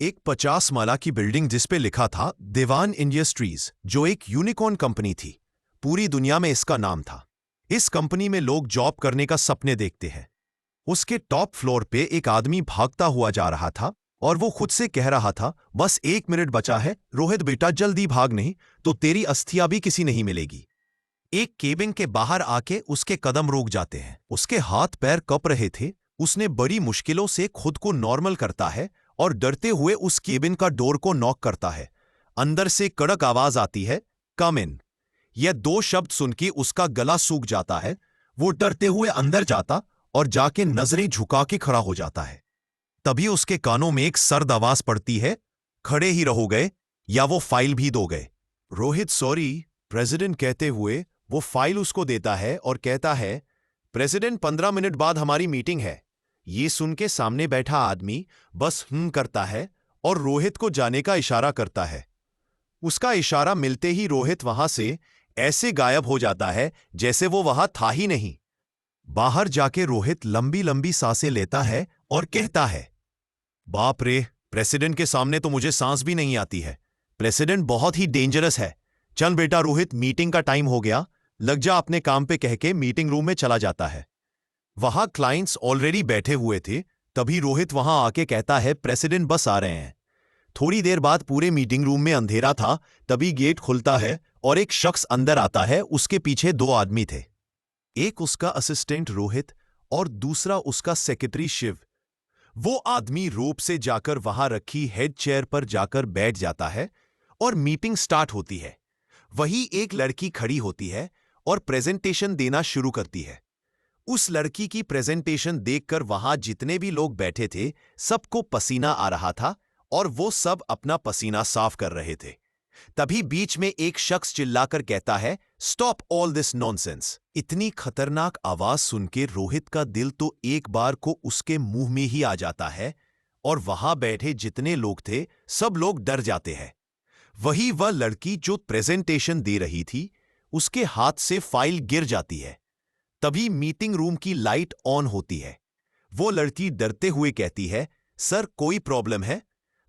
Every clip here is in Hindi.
एक 50 माला की बिल्डिंग जिस पे लिखा था दीवान इंडस्ट्रीज, जो एक यूनिकॉर्न कंपनी थी। पूरी दुनिया में इसका नाम था। इस कंपनी में लोग जॉब करने का सपने देखते हैं। उसके टॉप फ्लोर पे एक आदमी भागता हुआ जा रहा था और वो खुद से कह रहा था, बस 1 मिनट बचा है रोहित बेटा, जल्दी भाग, नहीं तो तेरी अस्थियां भी किसी नहीं मिलेगी। एक केबिन के बाहर आके उसके कदम रुक जाते हैं। उसके हाथ पैर कप रहे थे। उसने बड़ी मुश्किलों से खुद को नॉर्मल करता है और डरते हुए उस केबिन का डोर को नॉक करता है। अंदर से कड़क आवाज आती है, कम इन। यह 2 शब्द सुन के उसका गला सूख जाता है। वो डरते हुए अंदर जाता और जाके नजरें झुका के खड़ा हो जाता है। तभी उसके कानों में एक सर्द आवाज पड़ती है, खड़े ही रहोगे या वो फाइल भी दोगे। रोहित सॉरी, प्रेसिडेंट कहते हुए वो फाइल उसको देता है और कहता है, प्रेसिडेंट 15 मिनट बाद हमारी मीटिंग है। ये सुन के सामने बैठा आदमी बस करता है और रोहित को जाने का इशारा करता है। उसका इशारा मिलते ही रोहित वहां से ऐसे गायब हो जाता है जैसे वो वहां था ही नहीं। बाहर जाके रोहित लंबी लंबी सांसें लेता है और कहता है, बाप रे, प्रेसिडेंट के सामने तो मुझे सांस भी नहीं आती है। प्रेसिडेंट बहुत ही डेंजरस है। चल बेटा रोहित, मीटिंग का टाइम हो गया, लग जा अपने काम पे, कह के मीटिंग रूम में चला जाता है। वहां क्लाइंट्स ऑलरेडी बैठे हुए थे। तभी रोहित वहां आके कहता है, प्रेसिडेंट बस आ रहे हैं। थोड़ी देर बाद पूरे मीटिंग रूम में अंधेरा था। तभी गेट खुलता है और एक शख्स अंदर आता है। उसके पीछे 2 आदमी थे, एक उसका असिस्टेंट रोहित और दूसरा उसका सेक्रेटरी शिव। वो आदमी रोप से जाकर वहां रखी हेड चेयर पर जाकर बैठ जाता है और मीटिंग स्टार्ट होती है। वही एक लड़की खड़ी होती है और प्रेजेंटेशन देना शुरू करती है। उस लड़की की प्रेजेंटेशन देखकर वहां जितने भी लोग बैठे थे सबको पसीना आ रहा था और वो सब अपना पसीना साफ कर रहे थे। तभी बीच में एक शख्स चिल्लाकर कहता है, स्टॉप ऑल दिस नॉनसेंस। इतनी खतरनाक आवाज सुन के रोहित का दिल तो एक बार को उसके मुंह में ही आ जाता है और वहां बैठे जितने लोग थे सब लोग डर जाते हैं। वही वह लड़की जो प्रेजेंटेशन दे रही थी, उसके हाथ से फाइल गिर जाती है। तभी मीटिंग रूम की लाइट ऑन होती है। वो लड़की डरते हुए कहती है, सर कोई प्रॉब्लम है?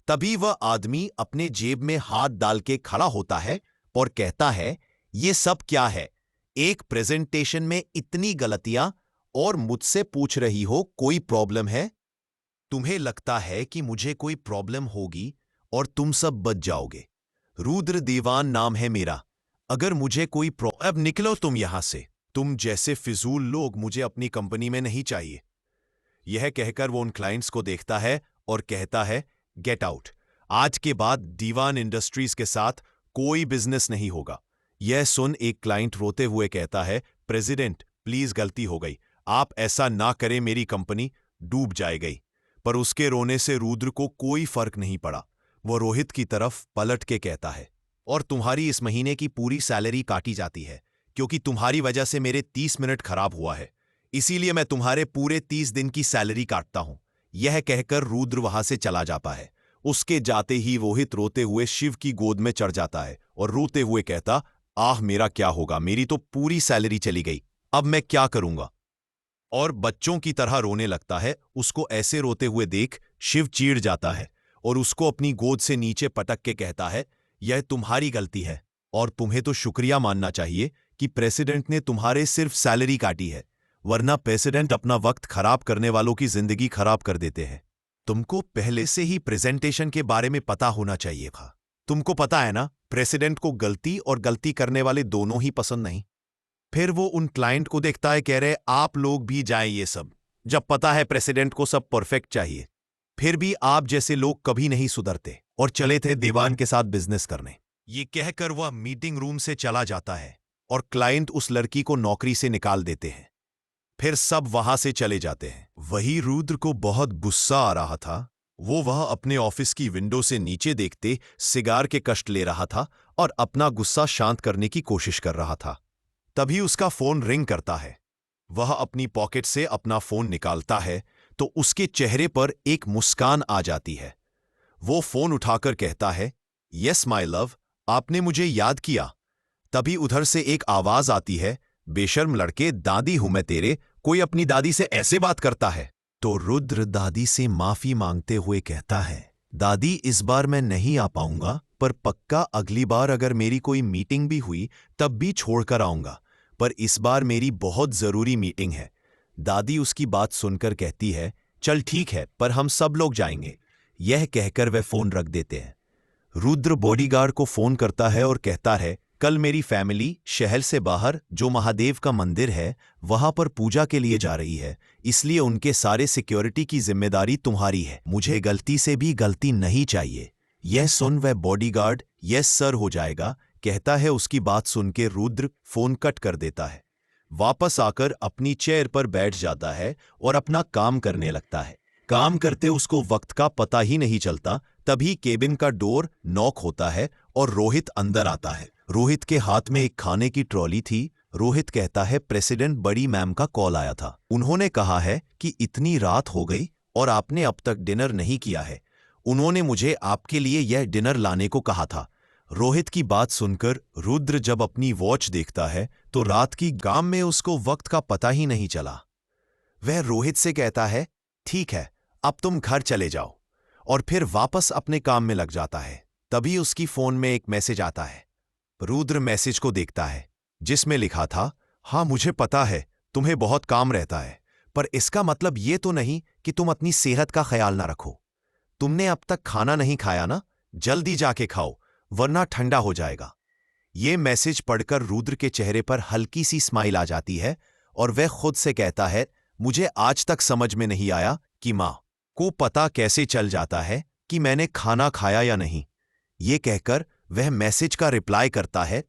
तभी वह आदमी अपने जेब में हाथ डाल के खड़ा होता है और कहता है, ये सब क्या है? एक प्रेजेंटेशन में इतनी गलतियां और मुझसे पूछ रही हो कोई प्रॉब्लम है? तुम्हें लगता है कि मुझे कोई प्रॉब्लम होगी और तुम सब बच जाओगे? रुद्र दीवान नाम है मेरा। अगर मुझे कोई अब निकलो तुम यहां से। तुम जैसे फिजूल लोग मुझे अपनी कंपनी में नहीं चाहिए। यह कहकर वो उन क्लाइंट्स को देखता है और कहता है, गेट आउट। आज के बाद दीवान इंडस्ट्रीज के साथ कोई बिजनेस नहीं होगा। यह सुन एक क्लाइंट रोते हुए कहता है, प्रेसिडेंट प्लीज गलती हो गई, आप ऐसा ना करें, मेरी कंपनी डूब जाएगी। पर उसके रोने से रुद्र को कोई फर्क नहीं पड़ा। वो रोहित की तरफ पलट के कहता है, और तुम्हारी इस महीने की पूरी सैलरी काटी जाती है क्योंकि तुम्हारी वजह से मेरे 30 मिनट खराब हुआ है। इसीलिए मैं तुम्हारे पूरे 30 दिन की सैलरी काटता हूं। यह कहकर रुद्र वहां से चला जाता है। उसके जाते ही रोहित रोते हुए शिव की गोद में चढ़ जाता है और रोते हुए कहता, आह मेरा क्या होगा, मेरी तो पूरी सैलरी चली गई, अब मैं क्या करूंगा? और बच्चों की तरह रोने लगता है। उसको ऐसे रोते हुए देख शिव चिढ़ जाता है और उसको अपनी गोद से नीचे पटक के कहता है, यह तुम्हारी गलती है और तुम्हें तो शुक्रिया मानना चाहिए कि प्रेसिडेंट ने तुम्हारे सिर्फ सैलरी काटी है, वरना प्रेसिडेंट अपना वक्त खराब करने वालों की जिंदगी खराब कर देते हैं। तुमको पहले से ही प्रेजेंटेशन के बारे में पता होना चाहिए था। तुमको पता है ना, प्रेसिडेंट को गलती और गलती करने वाले दोनों ही पसंद नहीं। फिर वो उन क्लाइंट को देखता है, कह रहे, आप लोग भी जाएं ये सब, जब पता है प्रेसिडेंट को सब परफेक्ट चाहिए। फिर भी आप जैसे लोग कभी नहीं सुधरते और चले थे दीवान के साथ बिजनेस करने। ये कहकर वह मीटिंग रूम से चला जाता है और क्लाइंट उस लड़की को नौकरी से निकाल देते हैं। फिर सब वहां से चले जाते हैं। वही रुद्र को बहुत गुस्सा आ रहा था। वो वह अपने ऑफिस की विंडो से नीचे देखते सिगार के कष्ट ले रहा था और अपना गुस्सा शांत करने की कोशिश कर रहा था। तभी उसका फोन रिंग करता है। वह अपनी पॉकेट से अपना फोन निकालता है तो उसके चेहरे पर एक मुस्कान आ जाती है। वो फोन उठाकर कहता है, यस माय लव, आपने मुझे याद किया। तभी उधर से एक आवाज आती है, बेशर्म लड़के, दादी हूं मैं तेरे, कोई अपनी दादी से ऐसे बात करता है? तो रुद्र दादी से माफी मांगते हुए कहता है, दादी, इस बार मैं नहीं आ पाऊंगा, पर पक्का अगली बार अगर मेरी कोई मीटिंग भी हुई तब भी छोड़कर आऊंगा। पर इस बार मेरी बहुत जरूरी मीटिंग है। दादी उसकी बात सुनकर कहती है, चल ठीक है, पर हम सब लोग जाएंगे। यह कहकर वे फोन रख देते हैं। रुद्र बॉडीगार्ड को फोन करता है और कहता है, कल मेरी फैमिली शहर से बाहर जो महादेव का मंदिर है वहां पर पूजा के लिए जा रही है, इसलिए उनके सारे सिक्योरिटी की जिम्मेदारी तुम्हारी है। मुझे गलती से भी गलती नहीं चाहिए। यह सुन वह बॉडीगार्ड यस सर हो जाएगा कहता है। उसकी बात सुन के रुद्र फोन कट कर देता है, वापस आकर अपनी चेयर पर बैठ जाता है और अपना काम करने लगता है। काम करते उसको वक्त का पता ही नहीं चलता। तभी केबिन का डोर नॉक होता है और रोहित अंदर आता है। रोहित के हाथ में एक खाने की ट्रॉली थी। रोहित कहता है, प्रेसिडेंट बड़ी मैम का कॉल आया था। उन्होंने कहा है कि इतनी रात हो गई और आपने अब तक डिनर नहीं किया है। उन्होंने मुझे आपके लिए यह डिनर लाने को कहा था। रोहित की बात सुनकर रुद्र जब अपनी वॉच देखता है तो रात की गाम में उसको वक्त का पता ही नहीं चला। वह रोहित से कहता है, ठीक है, अब तुम घर चले जाओ, और फिर वापस अपने काम में लग जाता है। तभी उसकी फोन में एक मैसेज आता है। रुद्र मैसेज को देखता है जिसमें लिखा था, हाँ मुझे पता है तुम्हें बहुत काम रहता है, पर इसका मतलब ये तो नहीं कि तुम अपनी सेहत का ख्याल ना रखो। तुमने अब तक खाना नहीं खाया ना, जल्दी जाके खाओ वरना ठंडा हो जाएगा। ये मैसेज पढ़कर रुद्र के चेहरे पर हल्की सी स्माइल आ जाती है और वह खुद से कहता है, मुझे आज तक समझ में नहीं आया कि माँ को पता कैसे चल जाता है कि मैंने खाना खाया या नहीं। ये कहकर वह मैसेज का रिप्लाई करता है,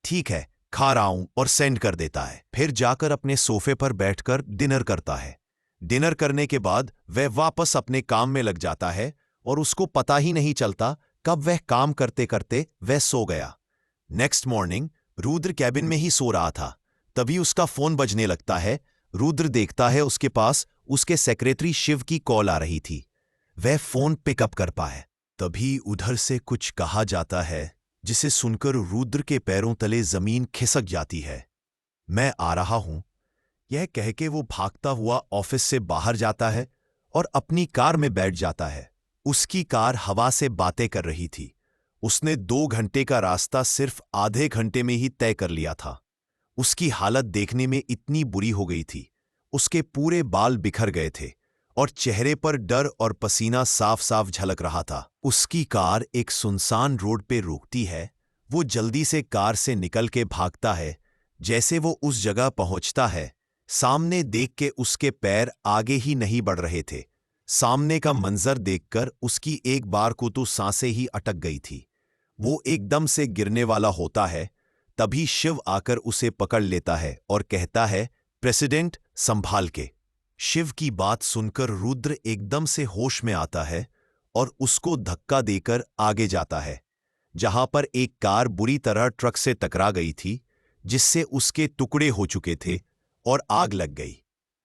ठीक है खा रहा हूं, और सेंड कर देता है। फिर जाकर अपने सोफे पर बैठकर डिनर करता है। डिनर करने के बाद वह वापस अपने काम में लग जाता है और उसको पता ही नहीं चलता कब वह काम करते करते वह सो गया। नेक्स्ट मॉर्निंग रुद्र कैबिन में ही सो रहा था। तभी उसका फोन बजने लगता है। रुद्र देखता है उसके पास उसके सेक्रेटरी शिव की कॉल आ रही थी। वह फोन पिकअप कर पाए। तभी उधर से कुछ कहा जाता है जिसे सुनकर रुद्र के पैरों तले जमीन खिसक जाती है। मैं आ रहा हूं, यह कह के वो भागता हुआ ऑफिस से बाहर जाता है और अपनी कार में बैठ जाता है। उसकी कार हवा से बातें कर रही थी। उसने 2 घंटे का रास्ता सिर्फ आधे घंटे में ही तय कर लिया था। उसकी हालत देखने में इतनी बुरी हो गई थी। उसके पूरे बाल बिखर गए थे और चेहरे पर डर और पसीना साफ साफ झलक रहा था। उसकी कार एक सुनसान रोड पे रुकती है। वो जल्दी से कार से निकल के भागता है। जैसे वो उस जगह पहुंचता है, सामने देख के उसके पैर आगे ही नहीं बढ़ रहे थे। सामने का मंजर देखकर उसकी एक बार को तो सांसें ही अटक गई थी। वो एकदम से गिरने वाला होता है। तभी शिव आकर उसे पकड़ लेता है और कहता है, प्रेसिडेंट संभाल के। शिव की बात सुनकर रुद्र एकदम से होश में आता है और उसको धक्का देकर आगे जाता है, जहां पर एक कार बुरी तरह ट्रक से टकरा गई थी, जिससे उसके टुकड़े हो चुके थे और आग लग गई।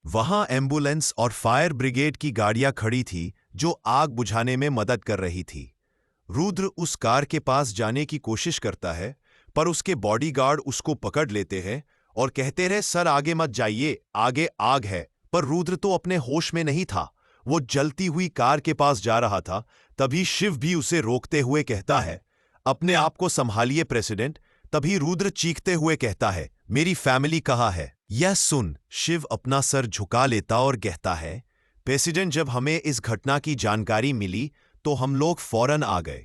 वहां एम्बुलेंस और फायर ब्रिगेड की गाड़ियां खड़ी थी जो आग बुझाने में मदद कर रही थी। रुद्र उस कार के पास जाने की कोशिश करता है, पर उसके बॉडीगार्ड उसको पकड़ लेते हैं और कहते रहे, सर आगे मत जाइए, आगे आग है। पर रुद्र तो अपने होश में नहीं था। वो जलती हुई कार के पास जा रहा था। तभी शिव भी उसे रोकते हुए कहता है, अपने आप को संभालिए प्रेसिडेंट। तभी रुद्र चीखते हुए कहता है, मेरी फैमिली कहाँ है? यह सुन शिव अपना सर झुका लेता और कहता है, प्रेसिडेंट जब हमें इस घटना की जानकारी मिली तो हम लोग फौरन आ गए,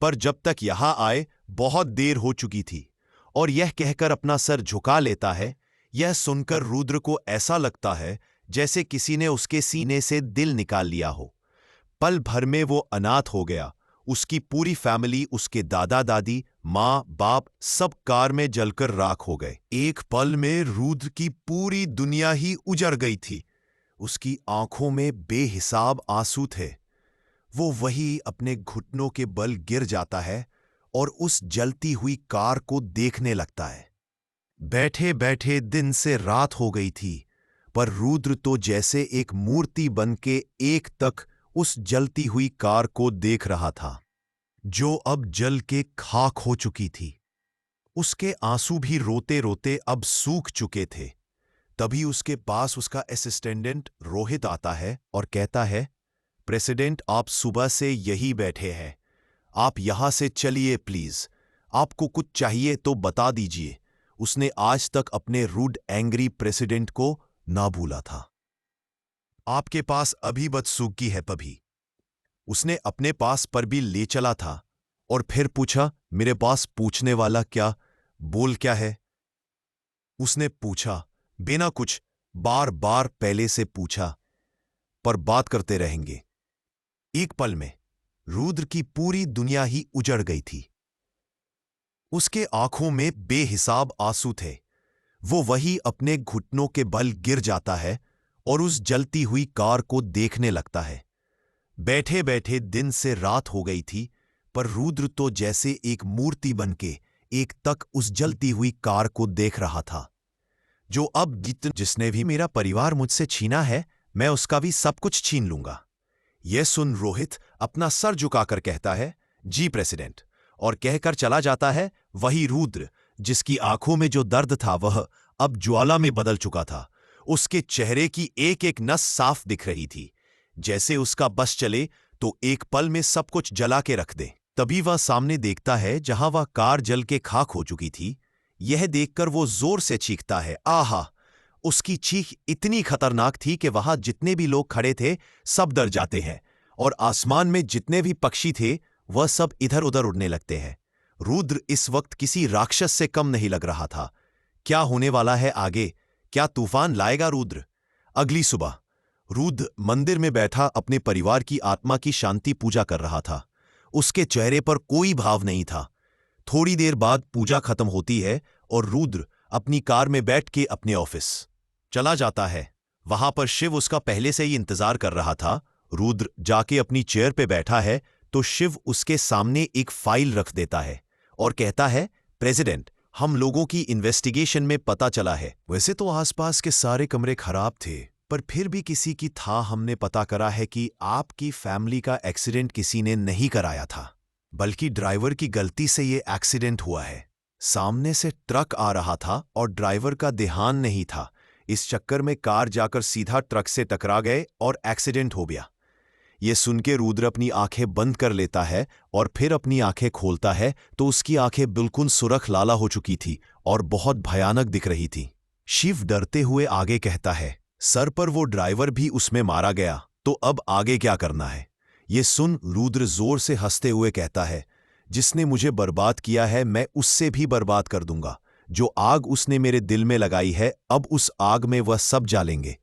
पर जब तक यहां आए बहुत देर हो चुकी थी। और यह कहकर अपना सर झुका लेता है। यह सुनकर रुद्र को ऐसा लगता है जैसे किसी ने उसके सीने से दिल निकाल लिया हो। पल भर में वो अनाथ हो गया। उसकी पूरी फैमिली, उसके दादा दादी, माँ बाप सब कार में जलकर राख हो गए। एक पल में रुद्र की पूरी दुनिया ही उजड़ गई थी। उसकी आंखों में बेहिसाब आंसू थे। वो वही अपने घुटनों के बल गिर जाता है और उस जलती हुई कार को देखने लगता है। बैठे बैठे दिन से रात हो गई थी, पर रुद्र तो जैसे एक मूर्ति बन के एक तक उस जलती हुई कार को देख रहा था, जो अब जल के खाक हो चुकी थी। उसके आंसू भी रोते रोते अब सूख चुके थे। तभी उसके पास उसका असिस्टेंट रोहित आता है और कहता है, प्रेसिडेंट, आप सुबह से यही बैठे हैं। आप यहां से चलिए प्लीज। आपको कुछ चाहिए तो बता दीजिए। उसने आज तक अपने रूड एंग्री प्रेसिडेंट को ना भूला था। आपके पास अभी बदसूगी है पभी। उसने अपने पास पर भी ले चला था और फिर पूछा, मेरे पास पूछने वाला क्या, बोल क्या है? उसने पूछा, बिना कुछ बार बार पहले से पूछा, पर बात करते रहेंगे। एक पल में रुद्र की पूरी दुनिया ही उजड़ गई थी। उसके आंखों में बेहिसाब आंसू थे। वो वही अपने घुटनों के बल गिर जाता है और उस जलती हुई कार को देखने लगता है। बैठे बैठे दिन से रात हो गई थी, पर रुद्र तो जैसे एक मूर्ति बनके एक तक उस जलती हुई कार को देख रहा था। जो अब जिसने भी मेरा परिवार मुझसे छीना है, मैं उसका भी सब कुछ छीन लूंगा। यह सुन रोहित अपना सर झुकाकर कहता है, जी प्रेसिडेंट, और कहकर चला जाता है। वही रुद्र, जिसकी आंखों में जो दर्द था वह अब ज्वाला में बदल चुका था। उसके चेहरे की एक एक नस साफ दिख रही थी। जैसे उसका बस चले तो एक पल में सब कुछ जला के रख दे। तभी वह सामने देखता है जहां वह कार जल के खाक हो चुकी थी। यह देखकर वो जोर से चीखता है, आहा! उसकी चीख इतनी खतरनाक थी कि वहां जितने भी लोग खड़े थे सब डर जाते हैं, और आसमान में जितने भी पक्षी थे वह सब इधर उधर उड़ने लगते हैं। रुद्र इस वक्त किसी राक्षस से कम नहीं लग रहा था। क्या होने वाला है आगे? क्या तूफान लाएगा रुद्र? अगली सुबह रुद्र मंदिर में बैठा अपने परिवार की आत्मा की शांति पूजा कर रहा था। उसके चेहरे पर कोई भाव नहीं था। थोड़ी देर बाद पूजा खत्म होती है और रुद्र अपनी कार में बैठ के अपने ऑफिस चला जाता है। वहां पर शिव उसका पहले से ही इंतजार कर रहा था। रुद्र जाके अपनी चेयर पे बैठा है तो शिव उसके सामने एक फाइल रख देता है और कहता है, प्रेसिडेंट, हम लोगों की इन्वेस्टिगेशन में पता चला है। वैसे तो आसपास के सारे कमरे खराब थे, पर फिर भी किसी की था। हमने पता करा है कि आपकी फैमिली का एक्सीडेंट किसी ने नहीं कराया था, बल्कि ड्राइवर की गलती से ये एक्सीडेंट हुआ है। सामने से ट्रक आ रहा था और ड्राइवर का ध्यान नहीं था। इस चक्कर में कार जाकर सीधा ट्रक से टकरा गए और एक्सीडेंट हो गया। ये सुन के रुद्र अपनी आंखें बंद कर लेता है और फिर अपनी आंखें खोलता है तो उसकी आंखें बिल्कुल सुरख लाला हो चुकी थी और बहुत भयानक दिख रही थी। शिव डरते हुए आगे कहता है, सर पर वो ड्राइवर भी उसमें मारा गया, तो अब आगे क्या करना है? ये सुन रुद्र जोर से हंसते हुए कहता है, जिसने मुझे बर्बाद किया है मैं उससे भी बर्बाद कर दूंगा। जो आग उसने मेरे दिल में लगाई है, अब उस आग में वह सब जालेंगे।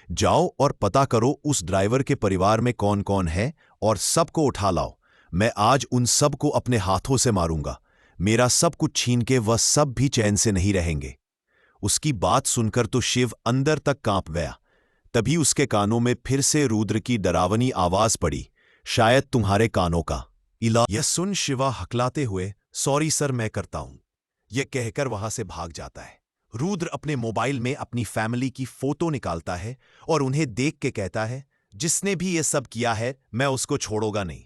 जाओ और पता करो उस ड्राइवर के परिवार में कौन कौन है और सबको उठा लाओ। मैं आज उन सब को अपने हाथों से मारूंगा। मेरा सब कुछ छीन के वह सब भी चैन से नहीं रहेंगे। उसकी बात सुनकर तो शिव अंदर तक कांप गया। तभी उसके कानों में फिर से रुद्र की डरावनी आवाज पड़ी, शायद तुम्हारे कानों का इलाज। यह सुन शिवा हकलाते हुए, सॉरी सर, मैं करता हूं, यह कहकर वहां से भाग जाता है। रुद्र अपने मोबाइल में अपनी फैमिली की फोटो निकालता है और उन्हें देख के कहता है, जिसने भी ये सब किया है मैं उसको छोड़ूंगा नहीं।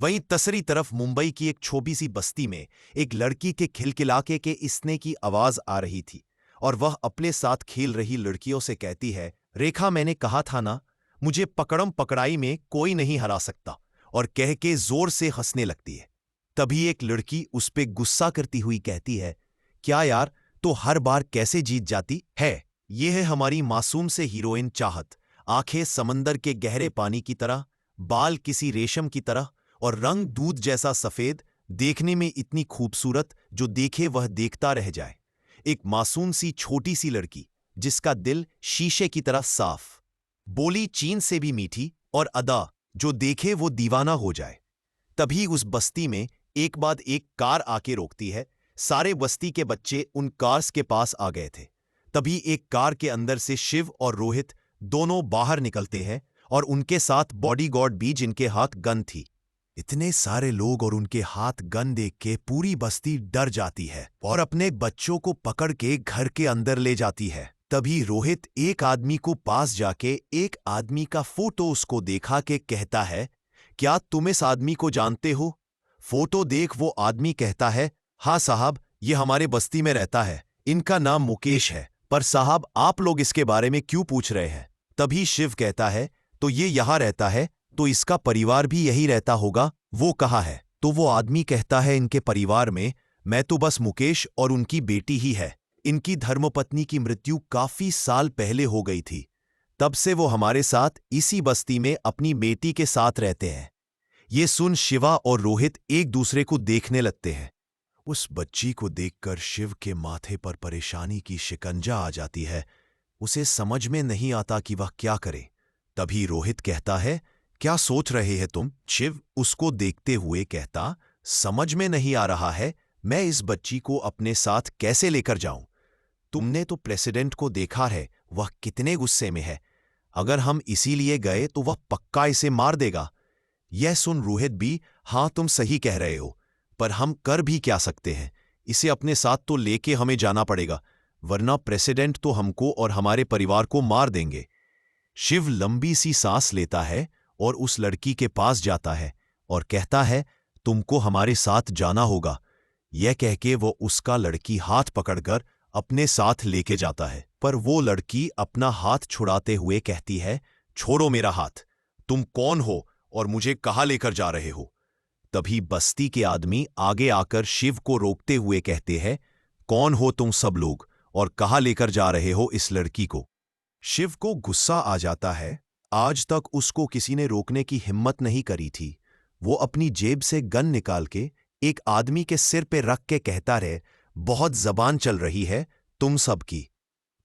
वहीं दूसरी तरफ मुंबई की एक छोटी सी बस्ती में एक लड़की के खिलखिलाके के इसने की आवाज आ रही थी और वह अपने साथ खेल रही लड़कियों से कहती है, रेखा, मैंने कहा था ना, मुझे पकड़म पकड़ाई में कोई नहीं हरा सकता, और कह के जोर से हंसने लगती है। तभी एक लड़की उस पे गुस्सा करती हुई कहती है, क्या यार, तो हर बार कैसे जीत जाती है? ये है हमारी मासूम से हीरोइन चाहत। आंखें समंदर के गहरे पानी की तरह, बाल किसी रेशम की तरह और रंग दूध जैसा सफेद, देखने में इतनी खूबसूरत जो देखे वह देखता रह जाए। एक मासूम सी छोटी सी लड़की जिसका दिल शीशे की तरह साफ, बोली चीन से भी मीठी, और अदा जो देखे वो दीवाना हो जाए। तभी उस बस्ती में एक बाद एक कार आके रोकती है। सारे बस्ती के बच्चे उन कार्स के पास आ गए थे। तभी एक कार के अंदर से शिव और रोहित दोनों बाहर निकलते हैं और उनके साथ बॉडीगार्ड भी, जिनके हाथ गन थी। इतने सारे लोग और उनके हाथ गन देख के पूरी बस्ती डर जाती है और अपने बच्चों को पकड़ के घर के अंदर ले जाती है। तभी रोहित एक आदमी को पास जाके एक आदमी का फोटो उसको देखा के कहता है, क्या तुम इस आदमी को जानते हो? फोटो देख वो आदमी कहता है, हाँ साहब, ये हमारे बस्ती में रहता है, इनका नाम मुकेश है। पर साहब, आप लोग इसके बारे में क्यों पूछ रहे हैं? तभी शिव कहता है, तो ये यहां रहता है, तो इसका परिवार भी यही रहता होगा। वो कहा है। तो वो आदमी कहता है, इनके परिवार में मैं तो बस मुकेश और उनकी बेटी ही है। इनकी धर्मपत्नी की मृत्यु काफी साल पहले हो गई थी। तब से वो हमारे साथ इसी बस्ती में अपनी बेटी के साथ रहते हैं। ये सुन शिवा और रोहित एक दूसरे को देखने लगते हैं। उस बच्ची को देखकर शिव के माथे पर परेशानी की शिकंजा आ जाती है। उसे समझ में नहीं आता कि वह क्या करे। तभी रोहित कहता है, क्या सोच रहे हैं तुम? शिव उसको देखते हुए कहता, समझ में नहीं आ रहा है मैं इस बच्ची को अपने साथ कैसे लेकर जाऊं। तुमने तो प्रेसिडेंट को देखा है, वह कितने गुस्से में है। अगर हम इसीलिए गए तो वह पक्का इसे मार देगा। यह सुन रोहित भी, हाँ तुम सही कह रहे हो, पर हम कर भी क्या सकते हैं। इसे अपने साथ तो लेके हमें जाना पड़ेगा, वरना प्रेसिडेंट तो हमको और हमारे परिवार को मार देंगे। शिव लंबी सी सांस लेता है और उस लड़की के पास जाता है और कहता है, तुमको हमारे साथ जाना होगा। यह कह के वो उसका लड़की हाथ पकड़कर अपने साथ लेके जाता है, पर वो लड़की अपना हाथ छुड़ाते हुए कहती है, छोड़ो मेरा हाथ। तुम कौन हो और मुझे कहाँ लेकर जा रहे हो? तभी बस्ती के आदमी आगे आकर शिव को रोकते हुए कहते हैं, कौन हो तुम सब लोग और कहाँ लेकर जा रहे हो इस लड़की को? शिव को गुस्सा आ जाता है। आज तक उसको किसी ने रोकने की हिम्मत नहीं करी थी। वो अपनी जेब से गन निकाल के एक आदमी के सिर पे रख के कहता रहे, बहुत जबान चल रही है तुम सब की,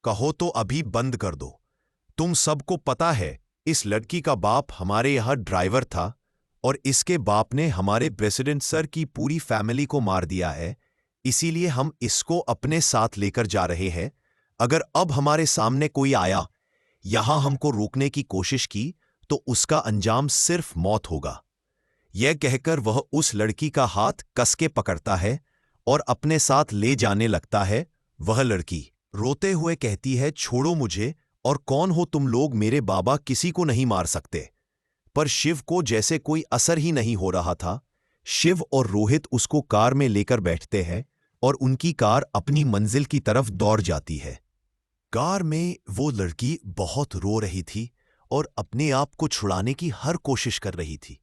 कहो तो अभी बंद कर दो। तुम सबको पता है इस लड़की का बाप हमारे यहां ड्राइवर था और इसके बाप ने हमारे प्रेसिडेंट सर की पूरी फैमिली को मार दिया है। इसीलिए हम इसको अपने साथ लेकर जा रहे हैं। अगर अब हमारे सामने कोई आया, यहां हमको रोकने की कोशिश की, तो उसका अंजाम सिर्फ मौत होगा। यह कहकर वह उस लड़की का हाथ कस के पकड़ता है और अपने साथ ले जाने लगता है। वह लड़की रोते हुए कहती है, छोड़ो मुझे, और कौन हो तुम लोग? मेरे बाबा किसी को नहीं मार सकते। पर शिव को जैसे कोई असर ही नहीं हो रहा था। शिव और रोहित उसको कार में लेकर बैठते हैं और उनकी कार अपनी मंजिल की तरफ दौड़ जाती है। कार में वो लड़की बहुत रो रही थी और अपने आप को छुड़ाने की हर कोशिश कर रही थी,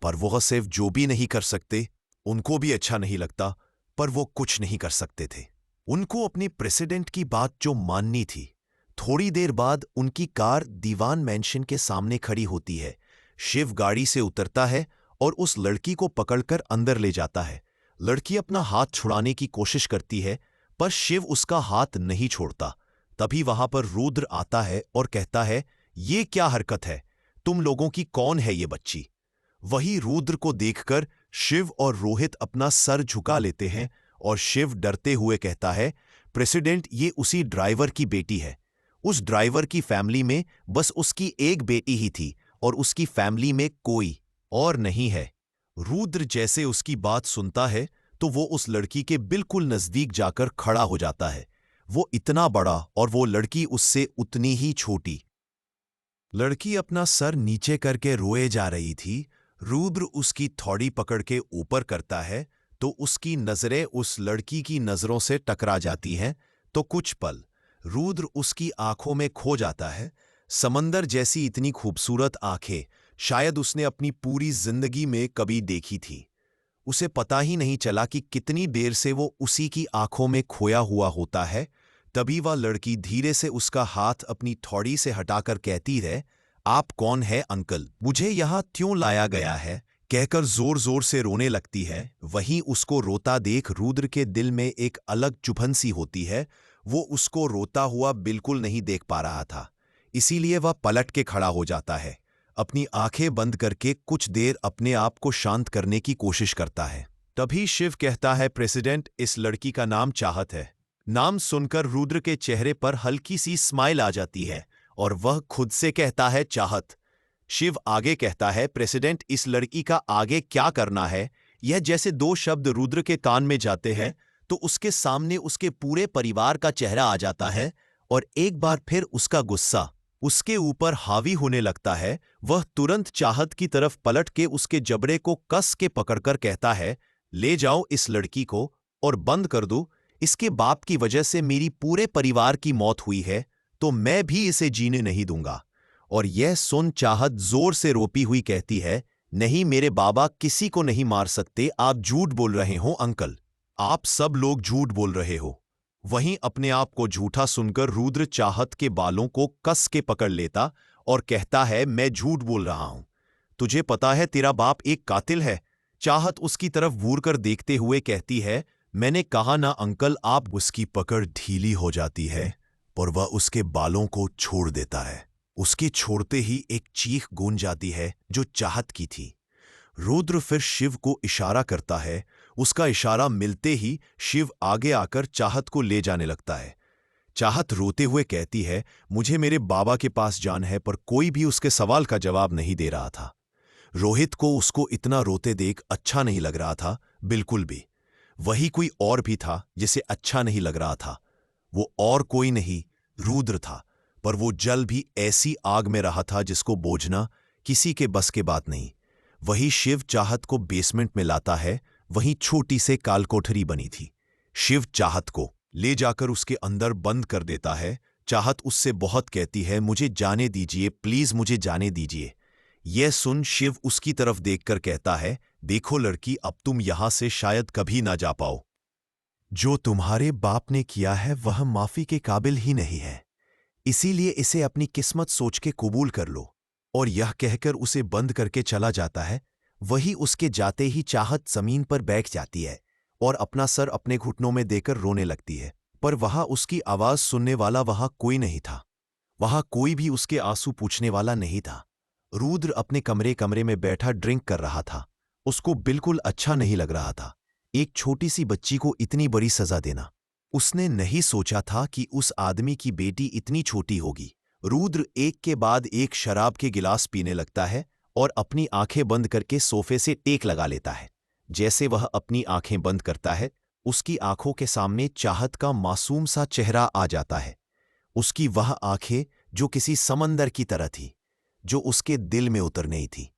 पर वह सिर्फ जो भी नहीं कर सकते, उनको भी अच्छा नहीं लगता, पर वो कुछ नहीं कर सकते थे। उनको अपने प्रेसिडेंट की बात जो माननी थी। थोड़ी देर बाद उनकी कार दीवान मैंशन के सामने खड़ी होती है। शिव गाड़ी से उतरता है और उस लड़की को पकड़कर अंदर ले जाता है। लड़की अपना हाथ छुड़ाने की कोशिश करती है, पर शिव उसका हाथ नहीं छोड़ता। तभी वहां पर रुद्र आता है और कहता है, ये क्या हरकत है? तुम लोगों की कौन है ये बच्ची? वही रुद्र को देखकर शिव और रोहित अपना सर झुका लेते हैं और शिव डरते हुए कहता है, प्रेसिडेंट, ये उसी ड्राइवर की बेटी है। उस ड्राइवर की फैमिली में बस उसकी एक बेटी ही थी और उसकी फैमिली में कोई और नहीं है। रुद्र जैसे उसकी बात सुनता है तो वो उस लड़की के बिल्कुल नजदीक जाकर खड़ा हो जाता है। वो इतना बड़ा और वो लड़की उससे उतनी ही छोटी। लड़की अपना सर नीचे करके रोए जा रही थी। रुद्र उसकी थोड़ी पकड़ के ऊपर करता है तो उसकी नजरें उस लड़की की नजरों से टकरा जाती हैं। तो कुछ पल रुद्र उसकी आंखों में खो जाता है। समंदर जैसी इतनी खूबसूरत आंखें शायद उसने अपनी पूरी जिंदगी में कभी देखी थी। उसे पता ही नहीं चला कि कितनी देर से वो उसी की आंखों में खोया हुआ होता है। तभी वह लड़की धीरे से उसका हाथ अपनी थोड़ी से हटाकर कहती है, आप कौन है अंकल? मुझे यहां क्यों लाया गया है? कहकर जोर जोर से रोने लगती है। वहीं उसको रोता देख रुद्र के दिल में एक अलग चुभन सी होती है। वो उसको रोता हुआ बिल्कुल नहीं देख पा रहा था, इसीलिए वह पलट के खड़ा हो जाता है। अपनी आंखें बंद करके कुछ देर अपने आप को शांत करने की कोशिश करता है। तभी शिव कहता है, प्रेसिडेंट, इस लड़की का नाम चाहत है। नाम सुनकर रुद्र के चेहरे पर हल्की सी स्माइल आ जाती है और वह खुद से कहता है, चाहत। शिव आगे कहता है, प्रेसिडेंट, इस लड़की का आगे क्या करना है? यह जैसे दो शब्द रुद्र के कान में जाते हैं तो उसके सामने उसके पूरे परिवार का चेहरा आ जाता है और एक बार फिर उसका गुस्सा उसके ऊपर हावी होने लगता है। वह तुरंत चाहत की तरफ पलट के उसके जबड़े को कस के पकड़कर कहता है, ले जाओ इस लड़की को और बंद कर दो। इसके बाप की वजह से मेरी पूरे परिवार की मौत हुई है, तो मैं भी इसे जीने नहीं दूंगा। और यह सुन चाहत जोर से रोती हुई कहती है, नहीं, मेरे बाबा किसी को नहीं मार सकते, आप झूठ बोल रहे हो अंकल, आप सब लोग झूठ बोल रहे हो। वहीं अपने आप को झूठा सुनकर रुद्र चाहत के बालों को कस के पकड़ लेता और कहता है, मैं झूठ बोल रहा हूं, तुझे पता है तेरा बाप एक कातिल है। चाहत उसकी तरफ घूर कर देखते हुए कहती है, मैंने कहा ना अंकल। आप उसकी पकड़ ढीली हो जाती है और वह उसके बालों को छोड़ देता है। उसके छोड़ते ही एक चीख गूंज जाती है जो चाहत की थी। रुद्र फिर शिव को इशारा करता है। उसका इशारा मिलते ही शिव आगे आकर चाहत को ले जाने लगता है। चाहत रोते हुए कहती है, मुझे मेरे बाबा के पास जाना है, पर कोई भी उसके सवाल का जवाब नहीं दे रहा था। रोहित को उसको इतना रोते देख अच्छा नहीं लग रहा था, बिल्कुल भी। वही कोई और भी था जिसे अच्छा नहीं लग रहा था। वो और कोई नहीं, रुद्र था। पर वो जल भी ऐसी आग में रहा था जिसको बोझना किसी के बस के बात नहीं। वही शिव चाहत को बेसमेंट में लाता है। वहीं छोटी से कालकोठरी बनी थी। शिव चाहत को ले जाकर उसके अंदर बंद कर देता है। चाहत उससे बहुत कहती है, मुझे जाने दीजिए, प्लीज मुझे जाने दीजिए। यह सुन शिव उसकी तरफ देखकर कहता है, देखो लड़की, अब तुम यहां से शायद कभी ना जा पाओ। जो तुम्हारे बाप ने किया है वह माफी के काबिल ही नहीं है, इसीलिए इसे अपनी किस्मत सोच के कबूल कर लो। और यह कहकर उसे बंद करके चला जाता है। वही उसके जाते ही चाहत जमीन पर बैठ जाती है और अपना सर अपने घुटनों में देकर रोने लगती है। पर वहां उसकी आवाज सुनने वाला वहां कोई नहीं था। वहां कोई भी उसके आंसू पूछने वाला नहीं था। रुद्र अपने कमरे में बैठा ड्रिंक कर रहा था। उसको बिल्कुल अच्छा नहीं लग रहा था। एक छोटी सी बच्ची को इतनी बड़ी सजा देना। उसने नहीं सोचा था कि उस आदमी की बेटी इतनी छोटी होगी। रुद्र एक के बाद एक शराब के गिलास पीने लगता है और अपनी आंखें बंद करके सोफे से टेक लगा लेता है। जैसे वह अपनी आंखें बंद करता है, उसकी आंखों के सामने चाहत का मासूम सा चेहरा आ जाता है। उसकी वह आंखें जो किसी समंदर की तरह थी, जो उसके दिल में उतर नहीं थी।